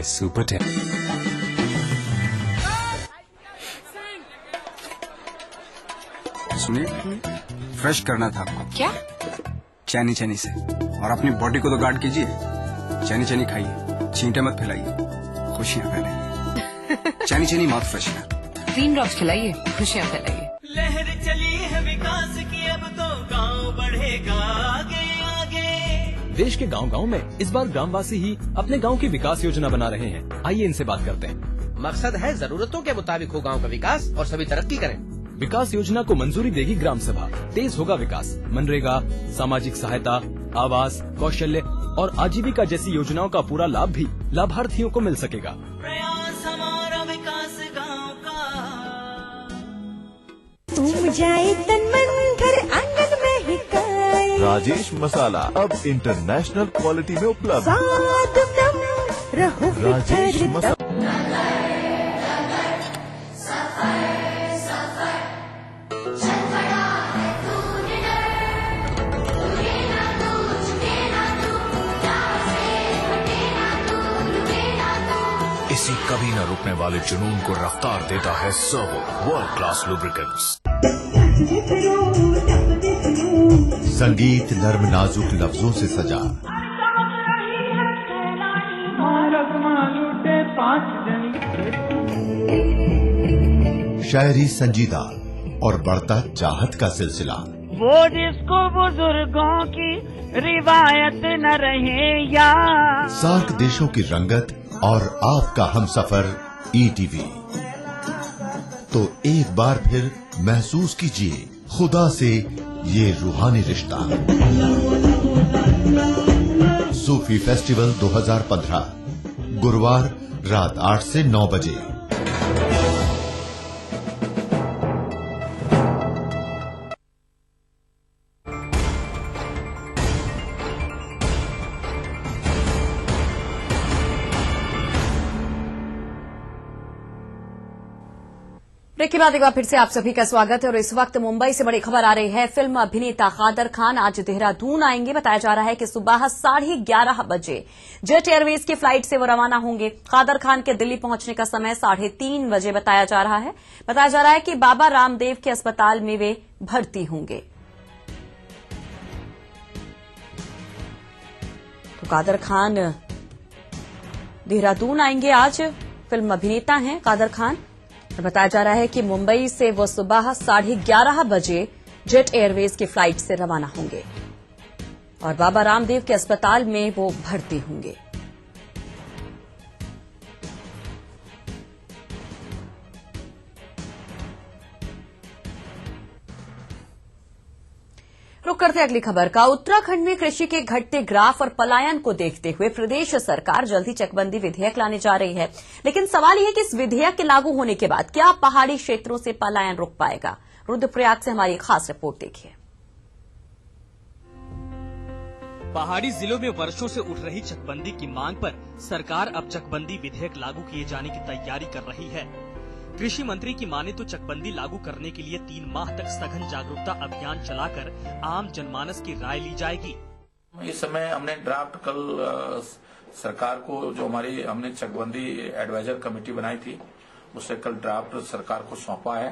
by Super 10. सुनिए, fresh करना था आपको। क्या? चैनी चैनी से। और अपनी बॉडी को तो गार्ड कीजिए। चैनी चैनी खाइए, छींटे मत फैलाइए, खुशियाँ फैलाइए। चैनी चैनी माउथ फ्रेशनर। ग्रीन ड्रॉप्स खिलाइए, खुशियाँ फैलाइए। लहर चली है विकास की, अब तो गांव बढ़ेगा आगे आगे। देश के गांव-गांव में इस बार ग्रामवासी ही अपने गांव की विकास योजना बना रहे हैं। आइए इनसे बात करते हैं। मकसद है जरूरतों के मुताबिक हो गांव का विकास और सभी तरक्की करें। विकास योजना को मंजूरी देगी ग्राम सभा। तेज होगा विकास। मनरेगा, सामाजिक सहायता, आवास, कौशल्य और आजीविका जैसी योजनाओं का पूरा लाभ भी लाभार्थियों को मिल सकेगा। प्रयास हमारा विकास गांव का। तुम जाए तन मन घर आंगन में हिकाए। राजेश मसाला अब इंटरनेशनल क्वालिटी में उपलब्ध। स्वाद दम रहो राजेश मसाला। इसी कभी न रुकने वाले जुनून को रफ्तार देता है सर्वो वर्ल्ड क्लास लुब्रिकेंट्स। संगीत नर्म नाजुक लफ्जों से सजा। शायरी संजीदा और बढ़ता चाहत का सिलसिला। वो जिसको बुजुर्गों की रिवायत न रहे याद। सार्क देशों की रंगत और आपका हमसफर ETV। तो एक बार फिर महसूस कीजिए खुदा से ये रूहानी रिश्ता। सूफी फेस्टिवल 2015 गुरुवार रात 8 से 9 बजे। ब्रेक के बाद एक बार फिर से आप सभी का स्वागत है और इस वक्त मुंबई से बड़ी खबर आ रही है। फिल्म अभिनेता कादर खान आज देहरादून आएंगे। बताया जा रहा है कि सुबह 11:30 बजे जेट एयरवेज की फ्लाइट से वो रवाना होंगे। कादर खान के दिल्ली पहुंचने का समय 3:30 बजे बताया जा रहा है। बताया जा रहा है कि बाबा रामदेव के अस्पताल में वे भर्ती होंगे। तो कादर खान देहरादून आएंगे आज। फिल्म अभिनेता हैं कादर खान। बताया जा रहा है कि मुंबई से वो सुबह 11:30 बजे जेट एयरवेज की फ्लाइट से रवाना होंगे और बाबा रामदेव के अस्पताल में वो भर्ती होंगे। रुक करते हैं अगली खबर का। उत्तराखंड में कृषि के घटते ग्राफ और पलायन को देखते हुए प्रदेश सरकार जल्द ही चकबंदी विधेयक लाने जा रही है। लेकिन सवाल यह है कि इस विधेयक के लागू होने के बाद क्या पहाड़ी क्षेत्रों से पलायन रुक पाएगा। रुद्रप्रयाग से हमारी खास रिपोर्ट देखिए। पहाड़ी जिलों में वर्षों से उठ रही चकबंदी की मांग पर सरकार अब चकबंदी विधेयक लागू किए जाने की तैयारी कर रही है। कृषि मंत्री की माने तो चकबंदी लागू करने के लिए 3 माह तक सघन जागरूकता अभियान चलाकर आम जनमानस की राय ली जाएगी। इस समय हमने ड्राफ्ट कल सरकार को जो हमने चकबंदी एडवाइजर कमेटी बनाई थी उससे कल ड्राफ्ट सरकार को सौंपा है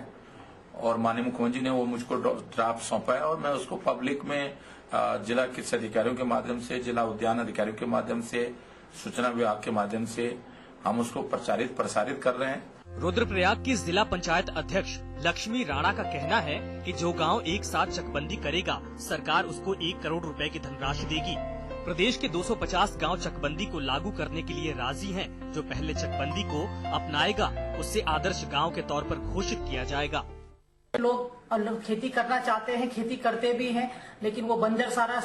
और माननीय मुख्यमंत्री ने वो मुझको ड्राफ्ट सौंपा है और मैं उसको पब्लिक में जिला कृषि अधिकारियों के माध्यम से, जिला उद्यान अधिकारियों के माध्यम से, सूचना विभाग के माध्यम से हम उसको प्रसारित कर रहे हैं। रुद्रप्रयाग की जिला पंचायत अध्यक्ष लक्ष्मी राणा का कहना है कि जो गांव एक साथ चकबंदी करेगा सरकार उसको 1 करोड़ रुपए की धनराशि देगी। प्रदेश के 250 गांव चकबंदी को लागू करने के लिए राजी हैं। जो पहले चकबंदी को अपनाएगा उससे आदर्श गांव के तौर पर घोषित किया जाएगा। लोग खेती करना चाहते हैं, खेती करते भी हैं, लेकिन वो बंजर सारा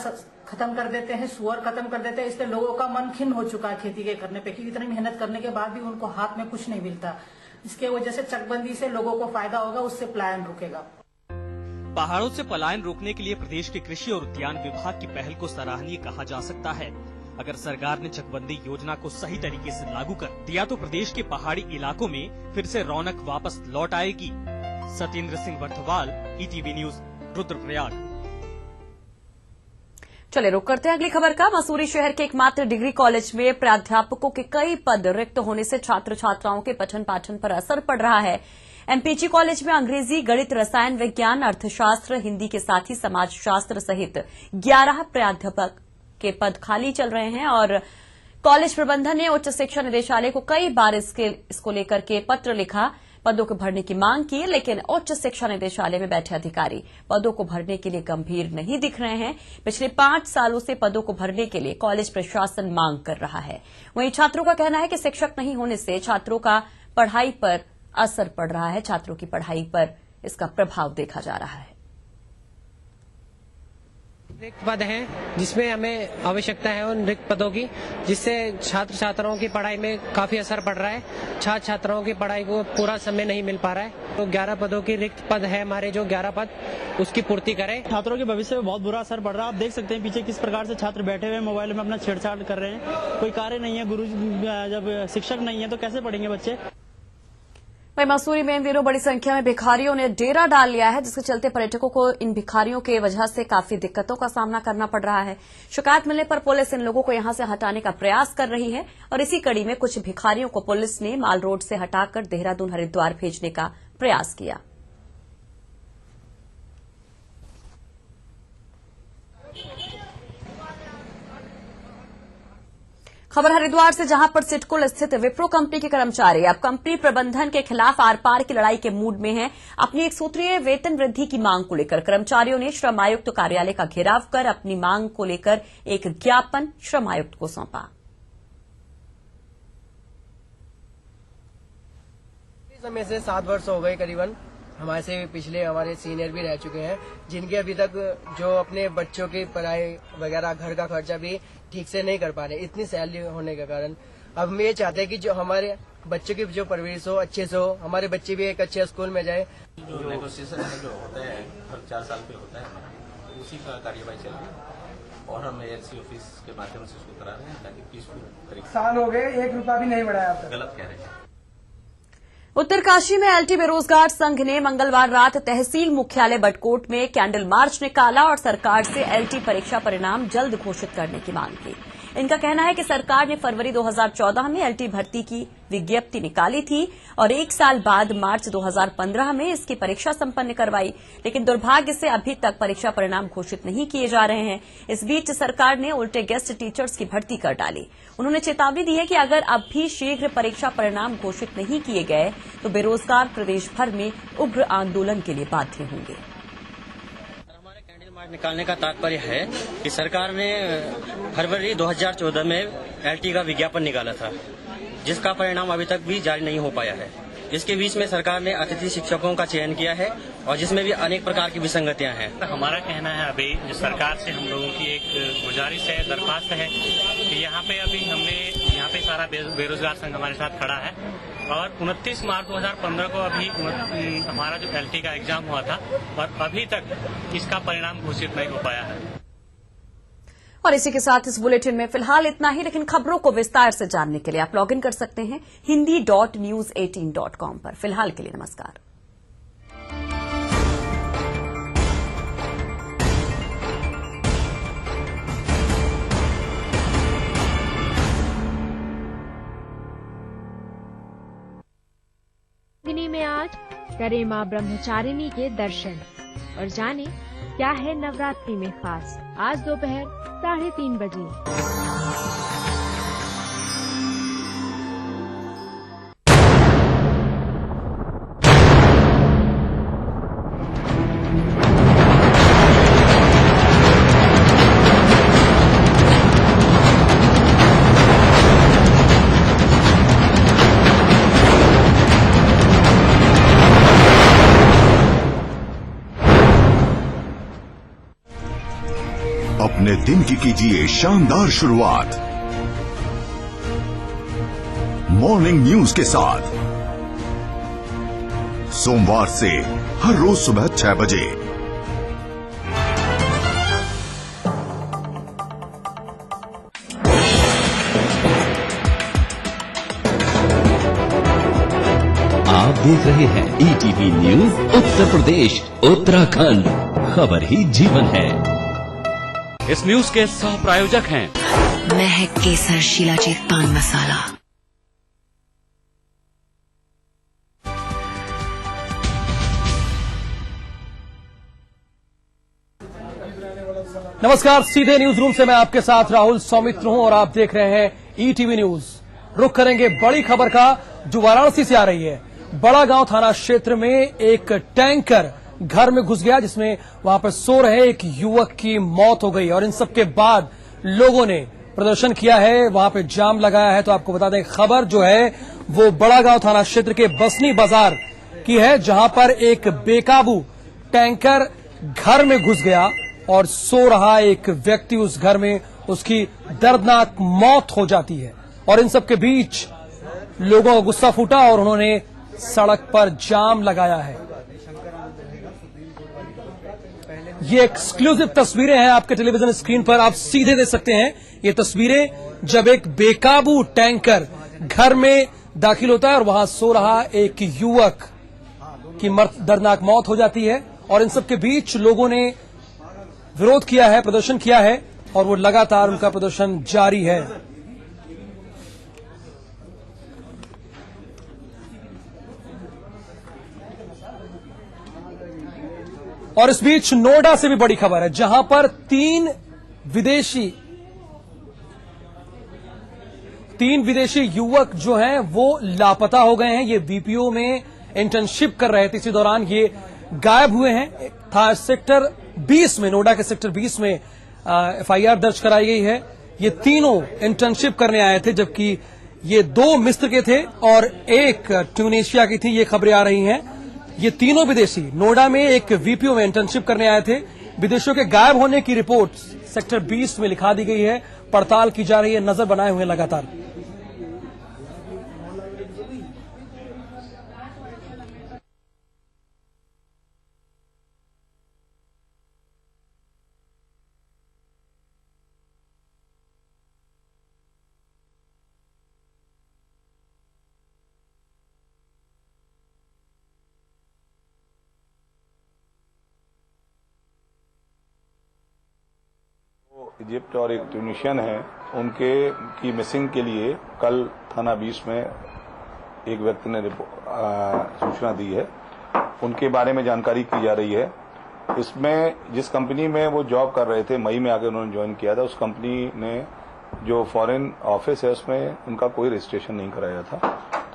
खत्म कर देते हैं, सुअर खत्म कर देते हैं। इसलिए लोगों का मन खिन्न हो चुका है खेती के करने पे, क्योंकि इतनी मेहनत करने के बाद भी उनको हाथ में कुछ नहीं मिलता। इसके वजह से चकबंदी से लोगों को फायदा होगा, उससे पलायन रुकेगा। पहाड़ों से पलायन रोकने के लिए प्रदेश के कृषि और उद्यान विभाग की पहल को सराहनीय कहा जा सकता है। अगर सरकार ने चकबंदी योजना को सही तरीके से लागू कर दिया तो प्रदेश के पहाड़ी इलाकों में फिर से रौनक वापस लौट आएगी। Satyendra Singh Wardhwal, ETV news, Rudraprayag. चले रुक करते हैं अगली खबर का। मसूरी शहर के एकमात्र डिग्री कॉलेज में प्राध्यापकों के कई पद रिक्त होने से छात्र छात्राओं के पठन पाठन पर असर पड़ रहा है। एमपीजी कॉलेज में अंग्रेजी, गणित, रसायन विज्ञान, अर्थशास्त्र, हिंदी के साथ ही समाजशास्त्र सहित 11 प्राध्यापक के पद खाली चल रहे हैं और कॉलेज प्रबंधन ने उच्च शिक्षा निदेशालय को कई बार इसको लेकर के पत्र लिखा, पदों को भरने की मांग की, लेकिन उच्च शिक्षा निदेशालय में बैठे अधिकारी पदों को भरने के लिए गंभीर नहीं दिख रहे हैं। पिछले 5 सालों से पदों को भरने के लिए कॉलेज प्रशासन मांग कर रहा है। वहीं छात्रों का कहना है कि शिक्षक नहीं होने से छात्रों का पढ़ाई पर असर पड़ रहा है, छात्रों की पढ़ाई पर इसका प्रभाव देखा जा रहा है। रिक्त पद हैं जिसमें हमें आवश्यकता है उन रिक्त पदों की, जिससे छात्र छात्राओं की पढ़ाई में काफी असर पड़ रहा है। छात्र छात्राओं की पढ़ाई को पूरा समय नहीं मिल पा रहा है। तो 11 पदों की रिक्त पद है हमारे, जो 11 पद उसकी पूर्ति करें। छात्रों के भविष्य में बहुत बुरा असर पड़ रहा है। आप देख सकते हैं पीछे किस प्रकार से छात्र बैठे हुए मोबाइल में अपना छेड़छाड़ कर रहे हैं। कोई कार्य नहीं है, गुरु जब शिक्षक नहीं है तो कैसे पढ़ेंगे बच्चे। वहीं मसूरी में इन दिनों बड़ी संख्या में भिखारियों ने डेरा डाल लिया है, जिसके चलते पर्यटकों को इन भिखारियों के वजह से काफी दिक्कतों का सामना करना पड़ रहा है। शिकायत मिलने पर पुलिस इन लोगों को यहां से हटाने का प्रयास कर रही है और इसी कड़ी में कुछ भिखारियों को पुलिस ने माल रोड से हटाकर देहरादून हरिद्वार भेजने का प्रयास किया। खबर हरिद्वार से, जहां पर सिडकुल स्थित विप्रो कंपनी के कर्मचारी अब कंपनी प्रबंधन के खिलाफ आर पार की लड़ाई के मूड में हैं। अपनी 1 सूत्रीय वेतन वृद्धि की मांग को लेकर कर्मचारियों ने श्रम आयुक्त कार्यालय का घेराव कर अपनी मांग को लेकर एक ज्ञापन श्रम आयुक्त को सौंपा। समय से 7 वर्ष हो गए करीबन, हमारे से पिछले हमारे सीनियर भी रह चुके हैं, जिनके अभी तक जो अपने बच्चों की पढ़ाई वगैरह घर का खर्चा भी ठीक से नहीं कर पा रहे, इतनी सैलरी होने के कारण। अब हम ये चाहते हैं कि जो हमारे बच्चों की जो परवरिश हो अच्छे से हो, हमारे बच्चे भी एक अच्छे स्कूल में जाए। जो नेगोशिएशन है जो होता है हर 4 साल पे होता है, उसी का कार्यवाही चल रही है और हम एलसी ऑफिस के माध्यम से उसको करा रहे हैं ताकि पीसफुल तरीके। साल हो गए, 1 रुपया भी नहीं बढ़ाया। गलत कह रहे हैं। उत्तरकाशी में एलटी बेरोजगार संघ ने मंगलवार रात तहसील मुख्यालय बटकोट में कैंडल मार्च निकाला और सरकार से एलटी परीक्षा परिणाम जल्द घोषित करने की मांग की। इनका कहना है कि सरकार ने फरवरी 2014 में एलटी भर्ती की विज्ञप्ति निकाली थी और 1 साल बाद मार्च 2015 में इसकी परीक्षा संपन्न करवाई, लेकिन दुर्भाग्य से अभी तक परीक्षा परिणाम घोषित नहीं किए जा रहे हैं। इस बीच सरकार ने उल्टे गेस्ट टीचर्स की भर्ती कर डाली। उन्होंने चेतावनी दी है कि अगर अब भी शीघ्र परीक्षा परिणाम घोषित नहीं किए गए तो बेरोजगार प्रदेश भर में उग्र आंदोलन के लिए बाध्य होंगे। निकालने का तात्पर्य है कि सरकार ने फरवरी 2014 में एलटी का विज्ञापन निकाला था, जिसका परिणाम अभी तक भी जारी नहीं हो पाया है। इसके बीच में सरकार ने अतिथि शिक्षकों का चयन किया है और जिसमें भी अनेक प्रकार की विसंगतियां हैं। हमारा कहना है अभी जो सरकार से हम लोगों की एक गुजारिश है, दरख्वास्त है कि यहाँ पे अभी हमने यहाँ पे सारा बेरोजगार संघ हमारे साथ खड़ा है और 29 मार्च 2015 को अभी हमारा जो एलटी का एग्जाम हुआ था और अभी तक इसका परिणाम घोषित नहीं हो पाया है। और इसी के साथ इस बुलेटिन में फिलहाल इतना ही, लेकिन खबरों को विस्तार से जानने के लिए आप लॉग इन कर सकते हैं hindi.news18.com पर। फिलहाल के लिए नमस्कार। में आज करें मां ब्रह्मचारिणी के दर्शन और जाने क्या है नवरात्रि में खास। आज दोपहर 3:30 बजे। अपने दिन की कीजिए शानदार शुरुआत मॉर्निंग न्यूज के साथ, सोमवार से हर रोज सुबह 6 बजे। आप देख रहे हैं ईटीवी न्यूज उत्तर प्रदेश उत्तराखंड, खबर ही जीवन है। इस न्यूज के सह प्रायोजक हैं महक केसर शीलाजीत पान मसाला। नमस्कार, सीधे न्यूज रूम से मैं आपके साथ राहुल सौमित्र हूं और आप देख रहे हैं ईटीवी न्यूज। रुख करेंगे बड़ी खबर का जो वाराणसी से आ रही है। बड़ा गांव थाना क्षेत्र में एक टैंकर घर में घुस गया जिसमें वहां पर सो रहे एक युवक की मौत हो गई और इन सब के बाद लोगों ने प्रदर्शन किया है, वहां पे जाम लगाया है। तो आपको बता दें, खबर जो है वो बड़ा गांव थाना क्षेत्र के बसनी बाजार की है, जहां पर एक बेकाबू टैंकर घर में घुस गया और सो रहा एक व्यक्ति उस घर में, उसकी दर्दनाक मौत हो जाती है। और इन सब के बीच लोगों का गुस्सा फूटा और उन्होंने सड़क पर जाम लगाया है। ये एक्सक्लूसिव तस्वीरें हैं आपके टेलीविजन स्क्रीन पर, आप सीधे देख सकते हैं। ये तस्वीरें जब एक बेकाबू टैंकर घर में दाखिल होता है और वहां सो रहा एक युवक की दर्दनाक मौत हो जाती है। और इन सब के बीच लोगों ने विरोध किया है, प्रदर्शन किया है और वो लगातार उनका प्रदर्शन जारी है। और इस बीच नोएडा से भी बड़ी खबर है, जहां पर तीन विदेशी युवक जो हैं वो लापता हो गए हैं। ये बीपीओ में इंटर्नशिप कर रहे थे, इसी दौरान ये गायब हुए हैं। था सेक्टर 20 में, नोएडा के सेक्टर 20 में एफआईआर दर्ज कराई गई है। ये तीनों इंटर्नशिप करने आए थे, जबकि ये 2 मिस्र के थे और एक ट्यूनीशिया की थी। ये खबरें आ रही हैं। ये तीनों विदेशी नोएडा में एक वीपीओ में इंटर्नशिप करने आए थे। विदेशियों के गायब होने की रिपोर्ट सेक्टर 20 में लिखा दी गई है, पड़ताल की जा रही है, नजर बनाए हुए लगातार। इजिप्ट और एक ट्यूनीशियन है, उनके की मिसिंग के लिए कल थाना 20 में एक व्यक्ति ने सूचना दी है। उनके बारे में जानकारी की जा रही है। इसमें जिस कंपनी में वो जॉब कर रहे थे, मई में आके उन्होंने ज्वाइन किया था, उस कंपनी ने जो फॉरेन ऑफिस है उसमें उनका कोई रजिस्ट्रेशन नहीं कराया था।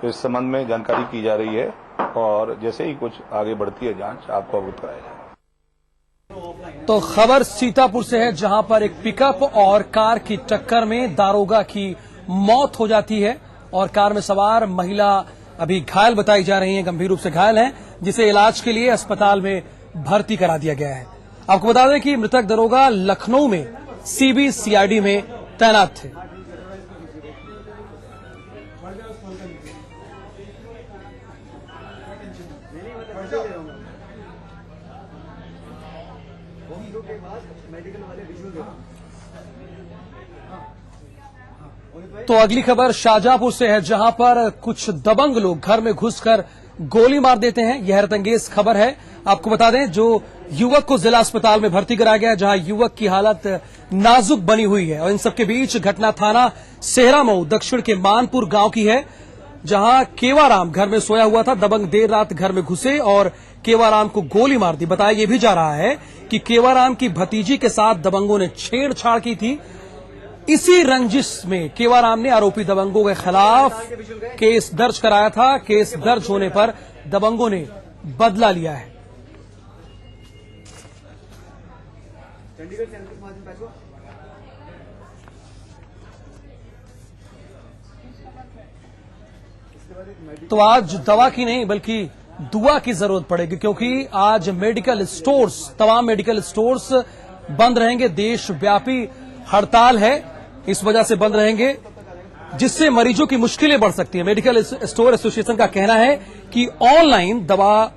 तो इस संबंध में जानकारी की जा रही है और जैसे ही कुछ आगे बढ़ती है जांच, आपको अवगत कराया जाएगा। तो खबर सीतापुर से है, जहां पर एक पिकअप और कार की टक्कर में दारोगा की मौत हो जाती है और कार में सवार महिला अभी घायल बताई जा रही है, गंभीर रूप से घायल है, जिसे इलाज के लिए अस्पताल में भर्ती करा दिया गया है। आपको बता दें कि मृतक दारोगा लखनऊ में सीबीसीआईडी में तैनात थे। तो अगली खबर शाहजहांपुर से है, जहां पर कुछ दबंग लोग घर में घुसकर गोली मार देते हैं। यह हैरतअंगेज खबर है। आपको बता दें, जो युवक को जिला अस्पताल में भर्ती कराया गया, जहां युवक की हालत नाजुक बनी हुई है। और इन सबके बीच घटना थाना सेहरामऊ दक्षिण के मानपुर गांव की है, जहां केवाराम घर में सोया हुआ था। दबंग देर रात घर में घुसे और केवाराम को गोली मार दी। बताया यह भी जा रहा है कि केवाराम की भतीजी के साथ दबंगों ने छेड़छाड़ की थी। इसी रंजिश में केवाराम ने आरोपी दबंगों के खिलाफ केस दर्ज कराया था। केस दर्ज होने पर दबंगों ने बदला लिया है। तो आज दवा की नहीं बल्कि दुआ की जरूरत पड़ेगी, क्योंकि आज मेडिकल स्टोर्स, तमाम मेडिकल स्टोर्स बंद रहेंगे। देशव्यापी हड़ताल है, इस वजह से बंद रहेंगे, जिससे मरीजों की मुश्किलें बढ़ सकती हैं। मेडिकल स्टोर एसोसिएशन का कहना है कि ऑनलाइन दवा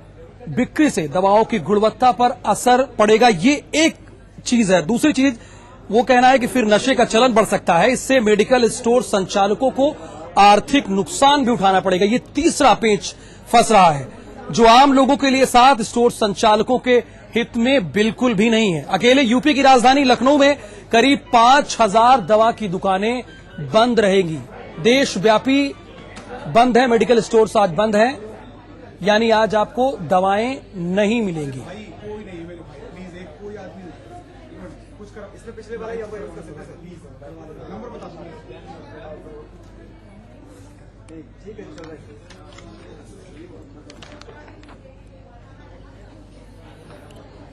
बिक्री से दवाओं की गुणवत्ता पर असर पड़ेगा। ये एक चीज है। दूसरी चीज वो कहना है कि फिर नशे का चलन बढ़ सकता है। इससे मेडिकल स्टोर संचालकों को आर्थिक नुकसान भी उठाना पड़ेगा। ये तीसरा पेंच फंस रहा है, जो आम लोगों के लिए साथ स्टोर संचालकों के हित में बिल्कुल भी नहीं है। अकेले यूपी की राजधानी लखनऊ में करीब 5000 दवा की दुकानें बंद रहेंगी। देशव्यापी बंद है, मेडिकल स्टोर्स आज बंद है, यानी आज आपको दवाएं नहीं मिलेंगी।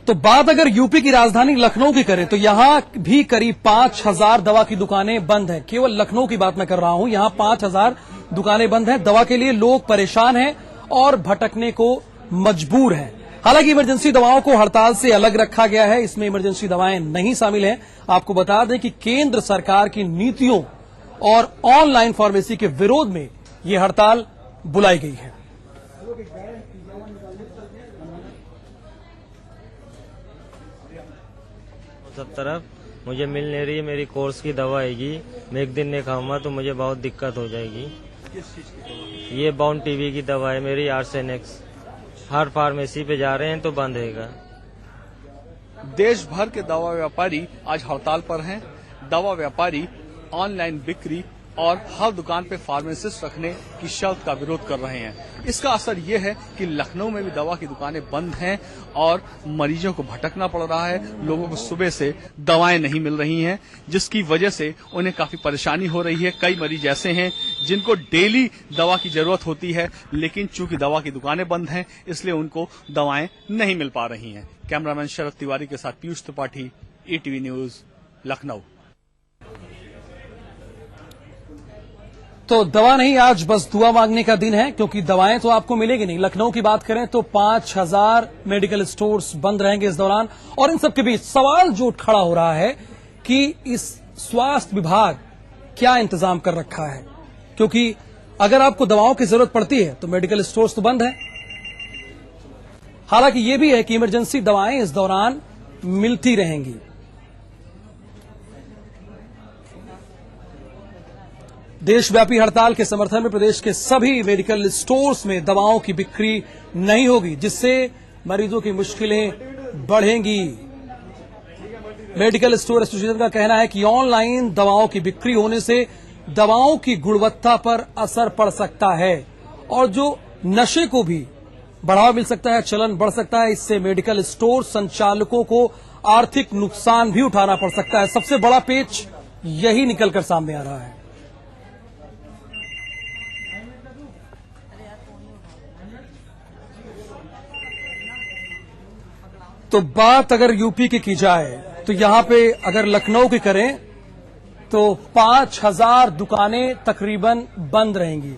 तो बात अगर यूपी की राजधानी लखनऊ की करें तो यहां भी करीब 5000 दवा की दुकानें बंद हैं। केवल लखनऊ की बात मैं कर रहा हूं, यहां 5000 दुकानें बंद हैं। दवा के लिए लोग परेशान हैं और भटकने को मजबूर हैं। हालांकि इमरजेंसी दवाओं को हड़ताल से अलग रखा गया है, इसमें इमरजेंसी दवाएं नहीं शामिल हैं। आपको बता दें कि केंद्र सरकार की नीतियों और ऑनलाइन फार्मेसी के विरोध में यह हड़ताल बुलाई गई है। सब तरफ मुझे मिल नहीं रही, मेरी कोर्स की दवा आएगी, मैं एक दिन नहीं खाऊंगा तो मुझे बहुत दिक्कत हो जाएगी। किस चीज की दवा? ये बाउंड टीवी की दवा है मेरी, आर्सेनिक्स। हर फार्मेसी पे जा रहे हैं तो बंद रहेगा। देश भर के दवा व्यापारी आज हड़ताल पर हैं। दवा व्यापारी ऑनलाइन बिक्री और हर दुकान पे फार्मासिस्ट रखने की शर्त का विरोध कर रहे हैं। इसका असर ये है कि लखनऊ में भी दवा की दुकानें बंद हैं और मरीजों को भटकना पड़ रहा है। लोगों को सुबह से दवाएं नहीं मिल रही हैं, जिसकी वजह से उन्हें काफी परेशानी हो रही है। कई मरीज ऐसे हैं जिनको डेली दवा की जरूरत होती है, लेकिन चूंकि दवा की दुकानें बंद हैं इसलिए उनको दवाएं नहीं मिल पा रही हैं। कैमरामैन शरद तिवारी के साथ पीयूष त्रिपाठी, ETV न्यूज, लखनऊ। तो दवा नहीं, आज बस दुआ मांगने का दिन है, क्योंकि दवाएं तो आपको मिलेगी नहीं। लखनऊ की बात करें तो 5000 मेडिकल स्टोर्स बंद रहेंगे इस दौरान। और इन सबके बीच सवाल जो खड़ा हो रहा है कि इस स्वास्थ्य विभाग क्या इंतजाम कर रखा है, क्योंकि अगर आपको दवाओं की जरूरत पड़ती है तो मेडिकल स्टोर्स तो बंद है। हालांकि यह भी है कि इमरजेंसी दवाएं इस दौरान मिलती रहेंगी। देशव्यापी हड़ताल के समर्थन में प्रदेश के सभी मेडिकल स्टोर्स में दवाओं की बिक्री नहीं होगी, जिससे मरीजों की मुश्किलें बढ़ेंगी। मेडिकल स्टोर एसोसिएशन का कहना है कि ऑनलाइन दवाओं की बिक्री होने से दवाओं की गुणवत्ता पर असर पड़ सकता है और जो नशे को भी बढ़ावा मिल सकता है, चलन बढ़ सकता है। इससे मेडिकल स्टोर संचालकों को आर्थिक नुकसान भी उठाना पड़ सकता है। सबसे बड़ा पेच यही निकलकर सामने आ रहा है। तो बात अगर यूपी की जाए तो यहां पे अगर लखनऊ की करें तो 5000 दुकानें तकरीबन बंद रहेंगी।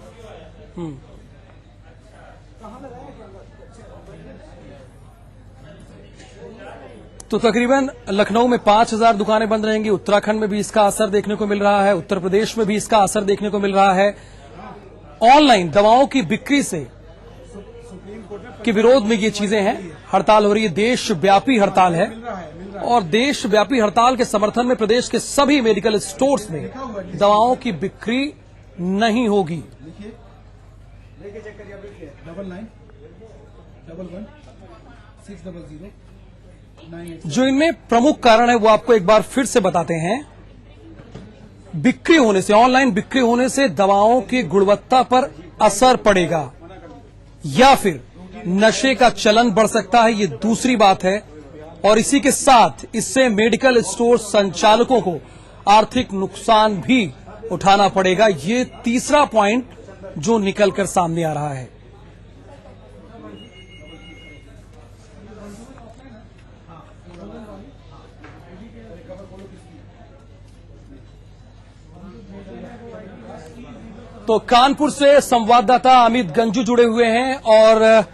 तो तकरीबन लखनऊ में 5000 दुकानें बंद रहेंगी। उत्तराखंड में भी इसका असर देखने को मिल रहा है, उत्तर प्रदेश में भी इसका असर देखने को मिल रहा है। ऑनलाइन दवाओं की बिक्री से के विरोध में ये चीजें हैं। हड़ताल हो रही है, देशव्यापी हड़ताल है और देशव्यापी हड़ताल के समर्थन में प्रदेश के सभी मेडिकल स्टोर्स में दवाओं की बिक्री नहीं होगी। जो इनमें प्रमुख कारण है वो आपको एक बार फिर से बताते हैं। बिक्री होने से, ऑनलाइन बिक्री होने से दवाओं की गुणवत्ता पर असर पड़ेगा या फिर नशे का चलन बढ़ सकता है, ये दूसरी बात है। और इसी के साथ इससे मेडिकल स्टोर संचालकों को आर्थिक नुकसान भी उठाना पड़ेगा, ये तीसरा पॉइंट जो निकलकर सामने आ रहा है। तो कानपुर से संवाददाता अमित गंजू जुड़े हुए हैं और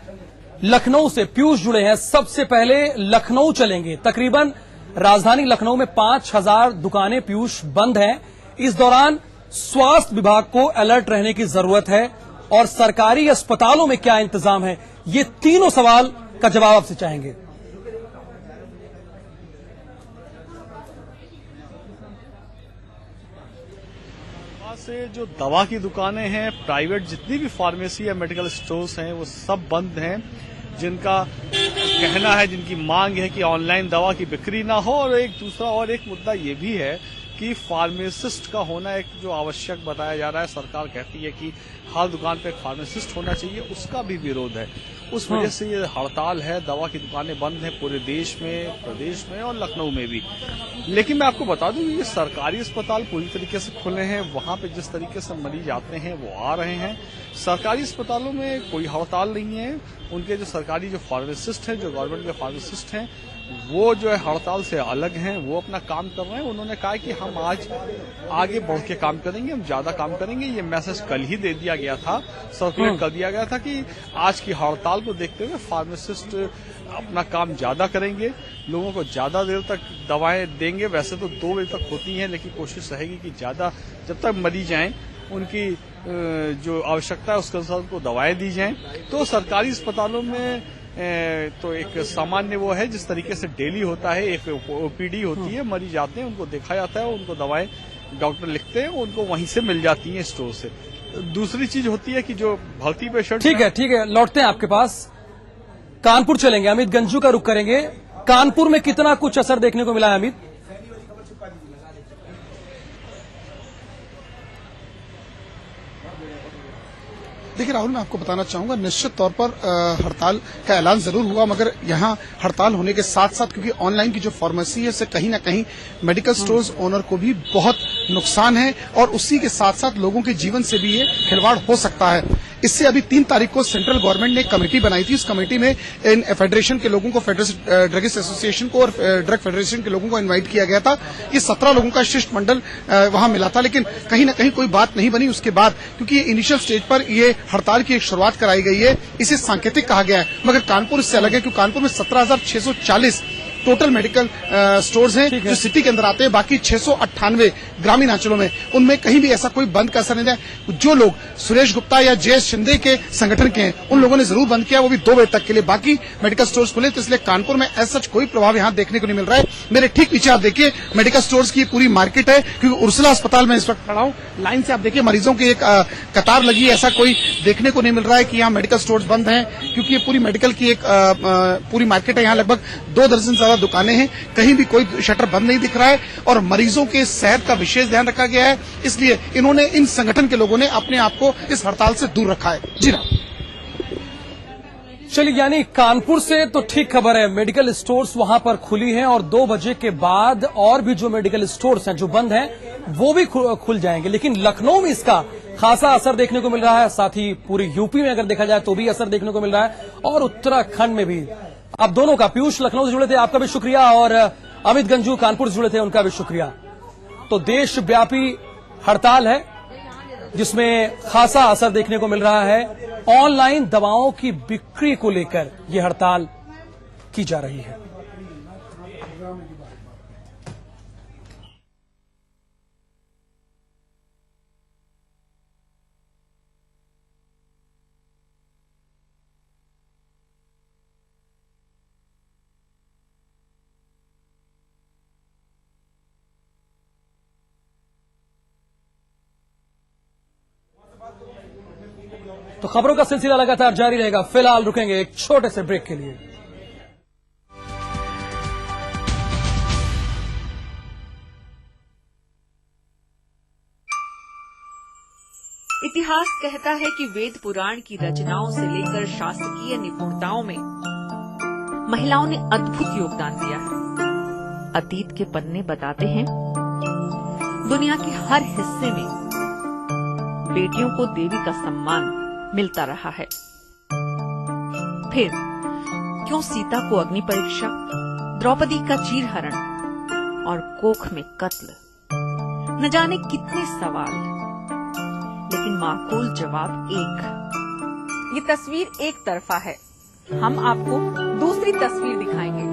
लखनऊ से पीयूष जुड़े हैं। सबसे पहले लखनऊ चलेंगे। तकरीबन राजधानी लखनऊ में 5000 दुकानें पीयूष बंद हैं। इस दौरान स्वास्थ्य विभाग को अलर्ट रहने की जरूरत है और सरकारी अस्पतालों में क्या इंतजाम है, ये तीनों सवाल का जवाब आपसे चाहेंगे। से जो दवा की दुकानें हैं, प्राइवेट जितनी भी फार्मेसी या मेडिकल स्टोर्स हैं वो सब बंद हैं, जिनका कहना है, जिनकी मांग है कि ऑनलाइन दवा की बिक्री ना हो। और एक दूसरा और एक मुद्दा ये भी है कि फार्मासिस्ट का होना एक जो आवश्यक बताया जा रहा है। सरकार कहती है कि हर दुकान पे एक फार्मासिस्ट होना चाहिए, उसका भी विरोध है। उस वजह से ये हड़ताल है। दवा की दुकानें बंद हैं पूरे देश में, प्रदेश में और लखनऊ में भी। लेकिन मैं आपको बता दूं, ये सरकारी अस्पताल पूरी तरीके से खुले हैं। वहां पे जिस तरीके से मरीज आते हैं वो आ रहे हैं। सरकारी अस्पतालों में कोई हड़ताल नहीं है। उनके जो सरकारी जो फार्मासिस्ट हैं, जो गवर्नमेंट के फार्मासिस्ट हैं, वो जो है हड़ताल से अलग हैं। वो अपना काम कर रहे हैं। उन्होंने कहा कि हम आज आगे बढ़ के काम करेंगे, हम ज्यादा काम करेंगे। ये मैसेज कल ही दे दिया गया था, सर्कुलेट कर दिया गया था कि आज की हड़ताल को देखते हुए फार्मासिस्ट अपना काम ज्यादा करेंगे, लोगों को ज्यादा देर तक दवाएं देंगे। वैसे तो 2 बजे तक होती हैं, लेकिन कोशिश रहेगी कि ज्यादा जब तक मरीज आएं उनकी जो आवश्यकता है उसके अनुसार उनको दवाएं दी जाएं। तो सरकारी अस्पतालों में तो एक सामान्य वो है जिस तरीके से डेली होता है, एक ओपीडी होती है, मरीज आते हैं, उनको देखा जाता है, उनको दवाएं डॉक्टर लिखते हैं, उनको वहीं से मिल जाती हैं स्टोर से। दूसरी चीज होती है कि जो भर्ती पेशेंट, ठीक है, लौटते हैं आपके पास। कानपुर चलेंगे, अमित गंजू का रुख करेंगे। कानपुर में कितना कुछ असर देखने को मिला है अमित? देखिए राहुल, मैं आपको बताना चाहूंगा, निश्चित तौर पर हड़ताल का ऐलान जरूर हुआ, मगर यहां हड़ताल होने के साथ साथ क्योंकि ऑनलाइन की जो फार्मेसी है, इससे कहीं ना कहीं मेडिकल स्टोर्स ओनर को भी बहुत नुकसान है और उसी के साथ साथ लोगों के जीवन से भी ये खिलवाड़ हो सकता है। इससे अभी 3 तारीख को सेंट्रल गवर्नमेंट ने एक कमेटी बनाई थी। उस कमेटी में इन फेडरेशन के लोगों को, ड्रगिस्ट एसोसिएशन को और ड्रग फेडरेशन के लोगों को इनवाइट किया गया था। ये 17 लोगों का शिष्टमंडल वहां मिला था, लेकिन कहीं ना कहीं कोई बात नहीं बनी। उसके बाद क्योंकि ये इनिशियल स्टेज पर ये हड़ताल की एक शुरुआत कराई गई है, इसे सांकेतिक कहा गया है। मगर कानपुर इससे अलग है, क्योंकि कानपुर में 17,640 टोटल मेडिकल स्टोर्स हैं जो सिटी के अंदर आते हैं। बाकी 698 ग्रामीण अंचलों में, उनमें कहीं भी ऐसा कोई बंद का असर नहीं है। जो लोग सुरेश गुप्ता या जयेश शिंदे के संगठन के हैं, उन लोगों ने जरूर बंद किया, वो भी 2 बजे तक के लिए। बाकी मेडिकल स्टोर्स खुले, तो इसलिए कानपुर में ऐसा कोई प्रभाव यहां देखने को नहीं मिल रहा है। मेरे ठीक पीछे आप देखिए मेडिकल स्टोर्स की पूरी मार्केट है, क्योंकि उर्सुला अस्पताल में इस वक्त खड़ा हूं। लाइन से आप देखिए मरीजों की एक कतार लगी है। ऐसा कोई देखने को नहीं मिल रहा है कि यहाँ मेडिकल स्टोर्स बंद हैं, क्योंकि ये पूरी मेडिकल की एक पूरी मार्केट है। यहाँ लगभग 2 दर्जन से ज्यादा दुकानें हैं, कहीं भी कोई शटर बंद नहीं दिख रहा है और मरीजों के सेहत का विशेष ध्यान रखा गया है। इसलिए इन्होंने, इन संगठन के लोगों ने अपने आप को इस हड़ताल से दूर रखा है। जी ना, चलिए, यानी कानपुर से तो ठीक खबर है, मेडिकल स्टोर्स वहां पर खुली हैं और 2 बजे के बाद और भी जो मेडिकल स्टोर्स हैं जो बंद हैं वो भी खुल जाएंगे। लेकिन लखनऊ में इसका खासा असर देखने को मिल रहा है, साथ ही पूरी यूपी में अगर देखा जाए तो भी असर देखने को मिल रहा है और उत्तराखंड में भी। आप दोनों का, पीयूष लखनऊ से जुड़े थे, आपका भी शुक्रिया, और अमित गंजू कानपुर से जुड़े थे, उनका भी शुक्रिया। तो देशव्यापी हड़ताल है जिसमें खासा असर देखने को मिल रहा है। ऑनलाइन दवाओं की बिक्री को लेकर यह हड़ताल की जा रही है। तो खबरों का सिलसिला लगातार जारी रहेगा। फिलहाल रुकेंगे एक छोटे से ब्रेक के लिए। इतिहास कहता है कि वेद पुराण की रचनाओं से लेकर शासकीय निपुणताओं में महिलाओं ने अद्भुत योगदान दिया है। अतीत के पन्ने बताते हैं, दुनिया के हर हिस्से में बेटियों को देवी का सम्मान मिलता रहा है। फिर क्यों सीता को अग्नि परीक्षा, द्रौपदी का चीरहरण और कोख में कत्ल, न जाने कितने सवाल, लेकिन माकूल जवाब एक। ये तस्वीर एक तरफा है, हम आपको दूसरी तस्वीर दिखाएंगे।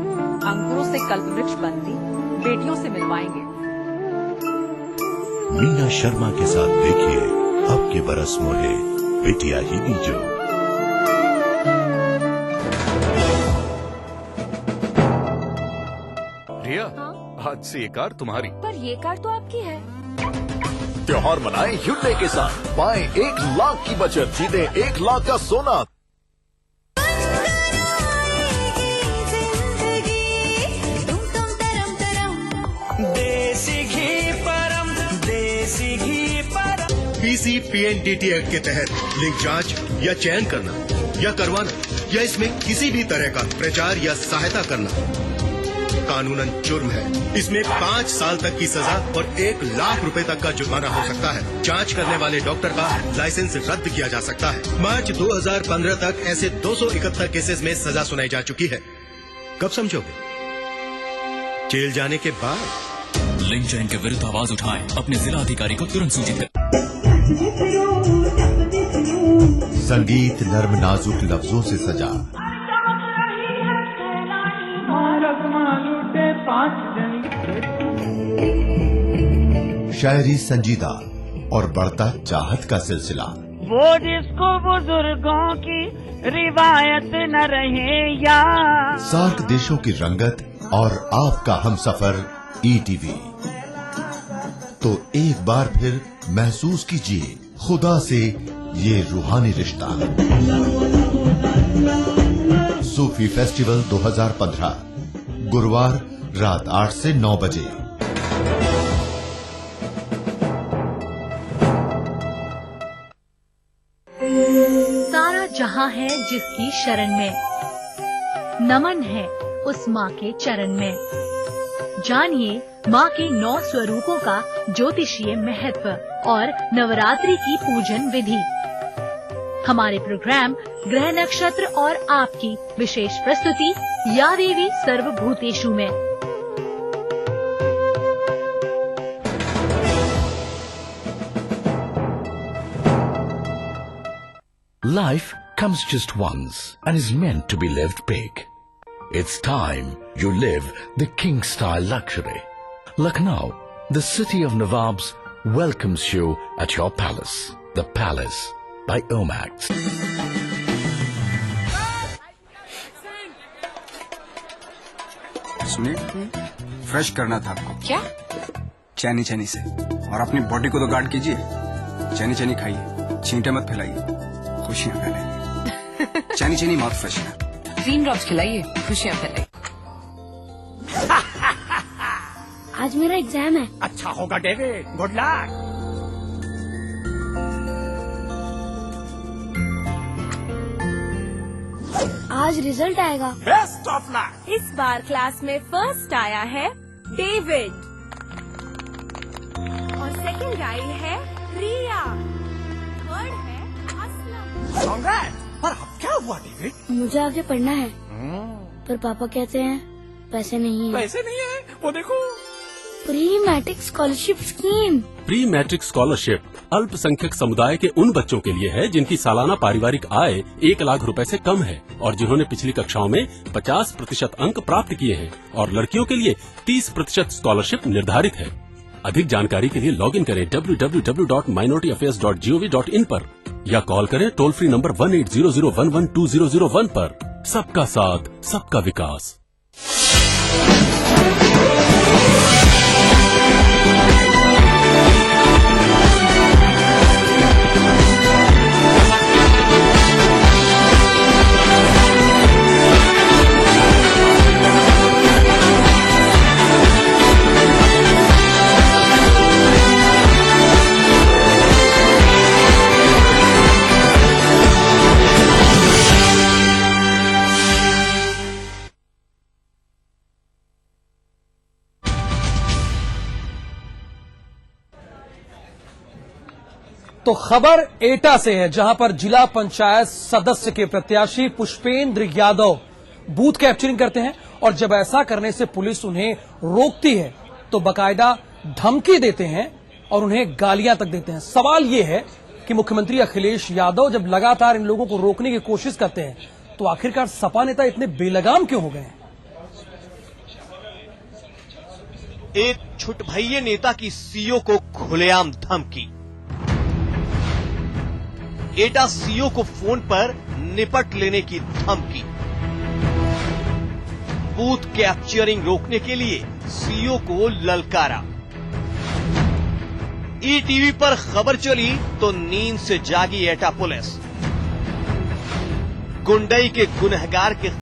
अंकुरों से कल्पवृक्ष बनती बेटियों से मिलवाएंगे। मीना शर्मा के साथ देखिए अब के बरस मोहे बेटिया ही बीजो। रिया, आज से ये कार तुम्हारी। पर ये कार तो आपकी है। त्योहार मनाएं hyundai के साथ, पाएं 1 लाख की बचत, जीतें 1 लाख का सोना। इसी PNDT एक्ट के तहत लिंग जांच या चयन करना या करवाना या इसमें किसी भी तरह का प्रचार या सहायता करना कानूनन जुर्म है। इसमें 5 साल तक की सजा और 1 लाख रुपए तक का जुर्माना हो सकता है। जांच करने वाले डॉक्टर का लाइसेंस रद्द किया जा सकता है। मार्च 2015 तक ऐसे 271 केसेस में सजा सुनाई जा चुकी है। कब समझोगे? जेल जाने के बाद। लिंग चयन के विरुद्ध आवाज उठाएं, अपने जिला अधिकारी को तुरंत सूचित करें। संगीत नर्म नाजुक लफ्जों से सजा, शायरी संजीदा और बढ़ता चाहत का सिलसिला। वो जिसको बुजुर्गों की रिवायत न रहे या सार्क देशों की रंगत और आपका हमसफर ETV। तो एक बार फिर महसूस कीजिए खुदा से ये रूहानी रिश्ता। सूफी फेस्टिवल 2015 गुरुवार रात 8 से 9 बजे। सारा जहां है जिसकी शरण में, नमन है उस माँ के चरण में। जानिए माँ के 9 स्वरूपों का ज्योतिषीय महत्व और नवरात्रि की पूजन विधि। हमारे प्रोग्राम ग्रह नक्षत्र और आपकी विशेष प्रस्तुति या देवी सर्वभूतेषु में। Life comes just once and is meant to be lived big. It's time you live the king-style luxury. Lucknow, the city of Nawabs, welcomes you at your palace. The Palace by Omax. सुनिए, fresh करना था आपको। क्या? चैनी चैनी से। और अपनी बॉडी को तो गार्ड कीजिए। चैनी चैनी खाइए, छींटे मत फैलाइए, खुशियाँ फैलाइए। चैनी चैनी माउथ फ्रेशनर। ग्रीन ड्रॉप्स खिलाइए, खुशियाँ फैलाइए। आज मेरा एग्जाम है। अच्छा होगा डेविड, गुड लक। आज रिजल्ट आएगा। Best of luck. इस बार क्लास में फर्स्ट आया है डेविड और सेकंड आई है रिया, थर्ड है असलम। कांग्रेस। पर अब क्या हुआ डेविड? मुझे आगे पढ़ना है पर पापा कहते हैं पैसे नहीं है। पैसे नहीं है, वो देखो। Pre matric scholarship scheme. Pre matric scholarship अल्पसंख्यक समुदाय के उन बच्चों के लिए है जिनकी सालाना पारिवारिक आय 1 लाख रुपए से कम है और जिन्होंने पिछली कक्षाओं में 50% अंक प्राप्त किए हैं, और लड़कियों के लिए 30% स्कॉलरशिप निर्धारित है। अधिक जानकारी के लिए लॉग इन करें www.minorityAffairs.gov.in पर या कॉल करें टोल फ्री नंबर 1800112001 पर। सबका साथ, सबका विकास। तो खबर एटा से है, जहां पर जिला पंचायत सदस्य के प्रत्याशी पुष्पेंद्र यादव बूथ कैप्चरिंग करते हैं और जब ऐसा करने से पुलिस उन्हें रोकती है तो बकायदा धमकी देते हैं और उन्हें गालियां तक देते हैं। सवाल यह है कि मुख्यमंत्री अखिलेश यादव जब लगातार इन लोगों को रोकने की कोशिश करते हैं तो आखिरकार सपा नेता इतने बेलगाम क्यों हो गए हैं? एक छुटभइये नेता की सीओ को खुलेआम धमकी। एटा सीओ को फोन पर निपट लेने की धमकी। बूथ कैप्चरिंग रोकने के लिए सीओ को ललकारा। ईटीवी पर खबर चली तो नींद से जागी एटा पुलिस। गुंडई के गुनहगार के